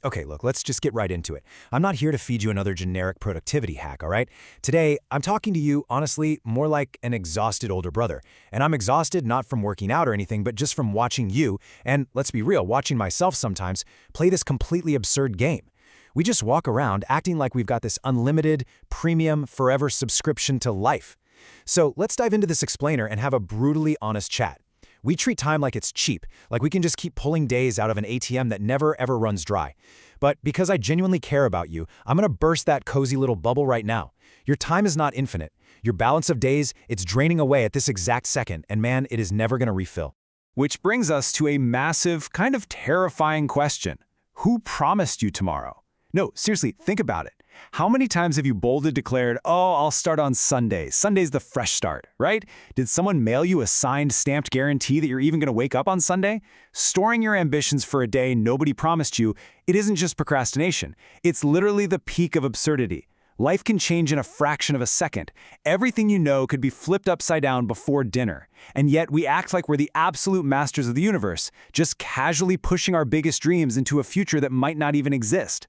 Okay, look, let's just get right into it. I'm not here to feed you another generic productivity hack, all right? Today, I'm talking to you, honestly, more like an exhausted older brother. And I'm exhausted not from working out or anything, but just from watching you, and let's be real, watching myself sometimes, play this completely absurd game. We just walk around acting like we've got this unlimited, premium, forever subscription to life. So let's dive into this explainer and have a brutally honest chat. We treat time like it's cheap, like we can just keep pulling days out of an ATM that never ever runs dry. But because I genuinely care about you, I'm gonna burst that cozy little bubble right now. Your time is not infinite. Your balance of days, it's draining away at this exact second, and man, it is never gonna refill. Which brings us to a massive, kind of terrifying question. Who promised you tomorrow? No, seriously, think about it. How many times have you boldly declared, oh, I'll start on Sunday. Sunday's the fresh start, right? Did someone mail you a signed, stamped guarantee that you're even going to wake up on Sunday? Storing your ambitions for a day nobody promised you, it isn't just procrastination. It's literally the peak of absurdity. Life can change in a fraction of a second. Everything you know could be flipped upside down before dinner. And yet we act like we're the absolute masters of the universe, just casually pushing our biggest dreams into a future that might not even exist.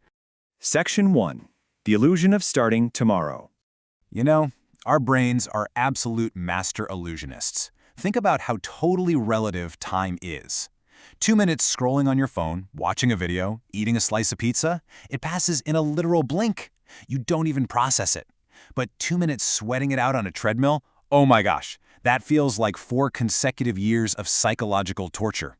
Section 1. The illusion of starting tomorrow. You know, our brains are absolute master illusionists. Think about how totally relative time is. 2 minutes scrolling on your phone, watching a video, eating a slice of pizza, it passes in a literal blink. You don't even process it. But 2 minutes sweating it out on a treadmill, oh my gosh, that feels like 4 consecutive years of psychological torture.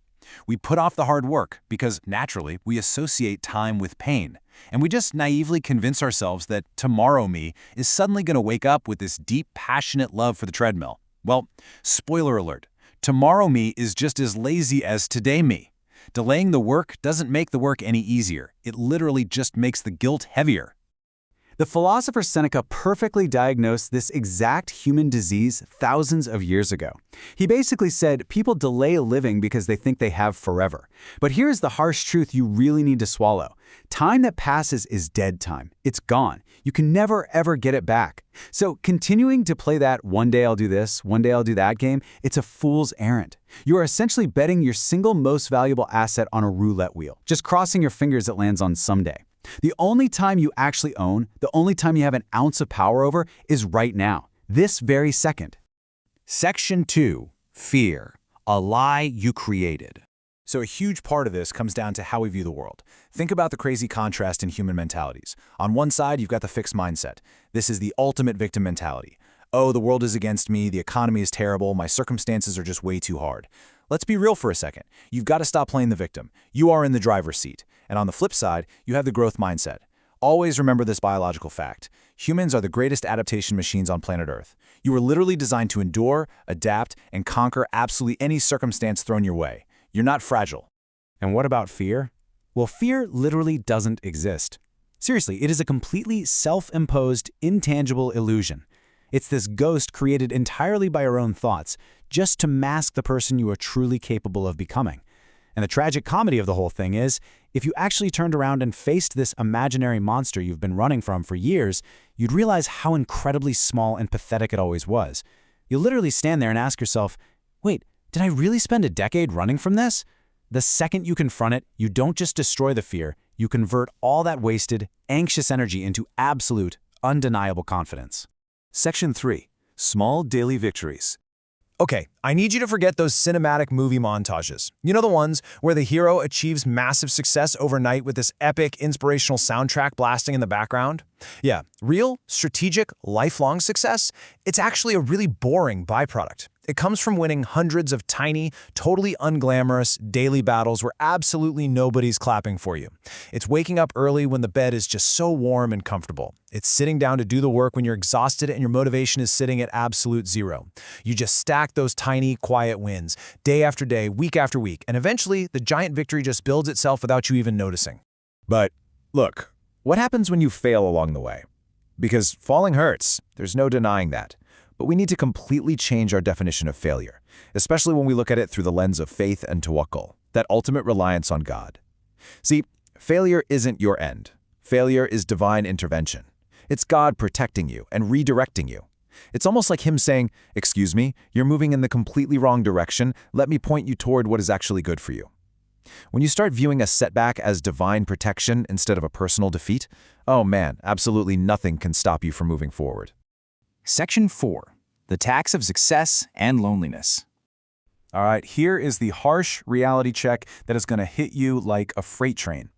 We put off the hard work because, naturally, we associate time with pain. And we just naively convince ourselves that tomorrow me is suddenly going to wake up with this deep, passionate love for the treadmill. Well, spoiler alert, tomorrow me is just as lazy as today me. Delaying the work doesn't make the work any easier. It literally just makes the guilt heavier. The philosopher Seneca perfectly diagnosed this exact human disease thousands of years ago. He basically said people delay living because they think they have forever. But here's the harsh truth you really need to swallow. Time that passes is dead time. It's gone. You can never, ever get it back. So continuing to play that one day I'll do this, one day I'll do that game, it's a fool's errand. You are essentially betting your single most valuable asset on a roulette wheel, just crossing your fingers it lands on someday. The only time you actually own, the only time you have an ounce of power over, is right now, this very second. Section 2. Fear. A lie you created. So a huge part of this comes down to how we view the world. Think about the crazy contrast in human mentalities. On one side, you've got the fixed mindset. This is the ultimate victim mentality. Oh, the world is against me, the economy is terrible, my circumstances are just way too hard. Let's be real for a second. You've got to stop playing the victim. You are in the driver's seat. And on the flip side, you have the growth mindset. Always remember this biological fact. Humans are the greatest adaptation machines on planet Earth. You were literally designed to endure, adapt, and conquer absolutely any circumstance thrown your way. You're not fragile. And what about fear? Well, fear literally doesn't exist. Seriously, it is a completely self-imposed, intangible illusion. It's this ghost created entirely by our own thoughts, just to mask the person you are truly capable of becoming. And the tragic comedy of the whole thing is, if you actually turned around and faced this imaginary monster you've been running from for years, you'd realize how incredibly small and pathetic it always was. You'll literally stand there and ask yourself, wait, did I really spend a decade running from this? The second you confront it, you don't just destroy the fear, you convert all that wasted, anxious energy into absolute, undeniable confidence. Section 3. Small daily victories. Okay, I need you to forget those cinematic movie montages. You know the ones where the hero achieves massive success overnight with this epic, inspirational soundtrack blasting in the background? Yeah, real, strategic, lifelong success, it's actually a really boring byproduct. It comes from winning hundreds of tiny, totally unglamorous daily battles where absolutely nobody's clapping for you. It's waking up early when the bed is just so warm and comfortable. It's sitting down to do the work when you're exhausted and your motivation is sitting at absolute zero. You just stack those tiny, quiet wins, day after day, week after week, and eventually the giant victory just builds itself without you even noticing. But look, what happens when you fail along the way? Because falling hurts, there's no denying that. But we need to completely change our definition of failure, especially when we look at it through the lens of faith and tawakkul, that ultimate reliance on God. See, failure isn't your end. Failure is divine intervention. It's God protecting you and redirecting you. It's almost like Him saying, "Excuse me, you're moving in the completely wrong direction. Let me point you toward what is actually good for you." When you start viewing a setback as divine protection instead of a personal defeat, oh man, absolutely nothing can stop you from moving forward. Section 4. The Tax of Success and Loneliness. All right, here is the harsh reality check that is going to hit you like a freight train.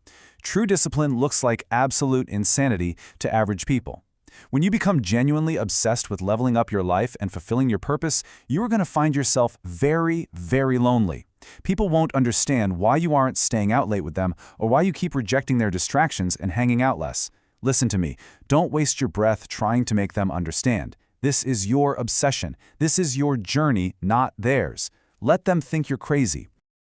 True discipline looks like absolute insanity to average people. When you become genuinely obsessed with leveling up your life and fulfilling your purpose, you are going to find yourself very, very lonely. People won't understand why you aren't staying out late with them or why you keep rejecting their distractions and hanging out less. Listen to me. Don't waste your breath trying to make them understand. This is your obsession. This is your journey, not theirs. Let them think you're crazy.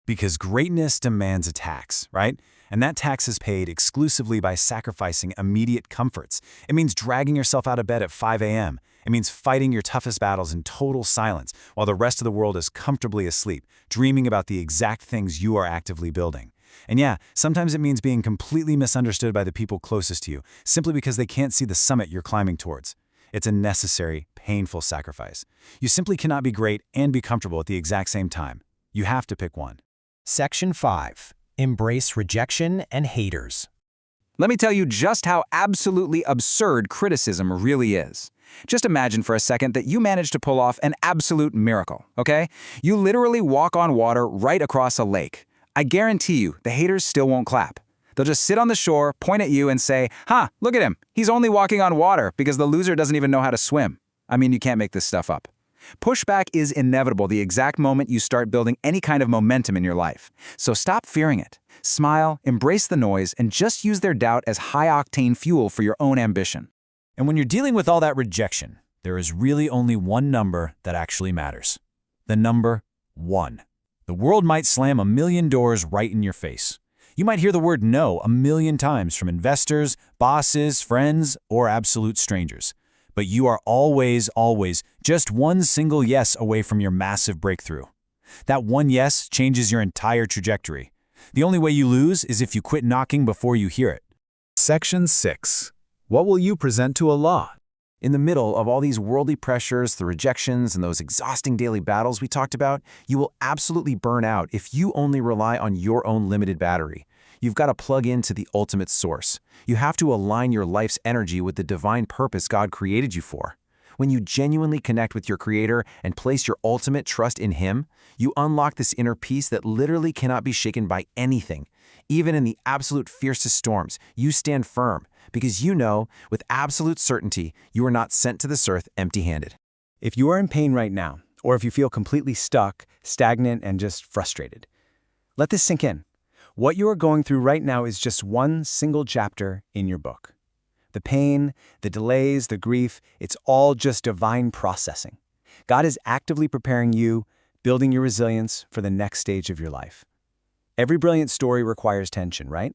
Because greatness demands a tax, right? And that tax is paid exclusively by sacrificing immediate comforts. It means dragging yourself out of bed at 5 a.m. It means fighting your toughest battles in total silence while the rest of the world is comfortably asleep, dreaming about the exact things you are actively building. And yeah, sometimes it means being completely misunderstood by the people closest to you, simply because they can't see the summit you're climbing towards. It's a necessary, painful sacrifice. You simply cannot be great and be comfortable at the exact same time. You have to pick one. Section 5. Embrace rejection and haters. Let me tell you just how absolutely absurd criticism really is. Just imagine for a second that you managed to pull off an absolute miracle, okay? You literally walk on water right across a lake. I guarantee you, the haters still won't clap. They'll just sit on the shore, point at you and say, "Ha, look at him. He's only walking on water because the loser doesn't even know how to swim." I mean, you can't make this stuff up. Pushback is inevitable the exact moment you start building any kind of momentum in your life. So stop fearing it. Smile, embrace the noise, and just use their doubt as high-octane fuel for your own ambition. And when you're dealing with all that rejection, there is really only one number that actually matters. The number 1. The world might slam 1,000,000 doors right in your face. You might hear the word no 1,000,000 times from investors, bosses, friends, or absolute strangers. But you are always, always just one single yes away from your massive breakthrough. That one yes changes your entire trajectory. The only way you lose is if you quit knocking before you hear it. Section 6. What will you present to Allah? In the middle of all these worldly pressures, the rejections, and those exhausting daily battles we talked about, you will absolutely burn out if you only rely on your own limited battery. You've got to plug into the ultimate source. You have to align your life's energy with the divine purpose God created you for. When you genuinely connect with your Creator and place your ultimate trust in Him, you unlock this inner peace that literally cannot be shaken by anything. Even in the absolute fiercest storms, you stand firm because you know, with absolute certainty, you are not sent to this earth empty-handed. If you are in pain right now, or if you feel completely stuck, stagnant, and just frustrated, let this sink in. What you are going through right now is just one single chapter in your book. The pain, the delays, the grief, it's all just divine processing. God is actively preparing you, building your resilience for the next stage of your life. Every brilliant story requires tension, right?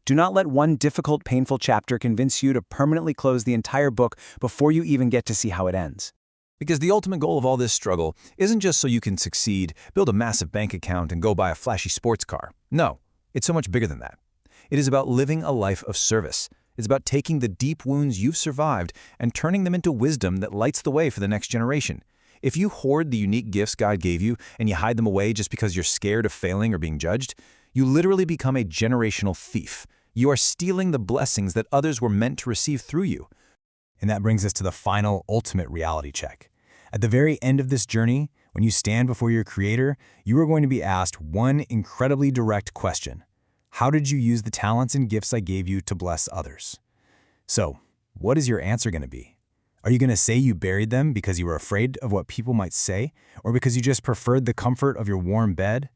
Do not let one difficult, painful chapter convince you to permanently close the entire book before you even get to see how it ends. Because the ultimate goal of all this struggle isn't just so you can succeed, build a massive bank account, and go buy a flashy sports car. No. It's so much bigger than that. It is about living a life of service. It's about taking the deep wounds you've survived and turning them into wisdom that lights the way for the next generation. If you hoard the unique gifts God gave you and you hide them away just because you're scared of failing or being judged, you literally become a generational thief. You are stealing the blessings that others were meant to receive through you. And that brings us to the final, ultimate reality check. At the very end of this journey, when you stand before your Creator, you are going to be asked one incredibly direct question. How did you use the talents and gifts I gave you to bless others? So, what is your answer going to be? Are you going to say you buried them because you were afraid of what people might say, or because you just preferred the comfort of your warm bed?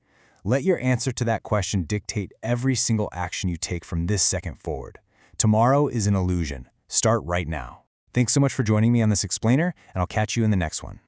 Let your answer to that question dictate every single action you take from this second forward. Tomorrow is an illusion. Start right now. Thanks so much for joining me on this explainer, and I'll catch you in the next one.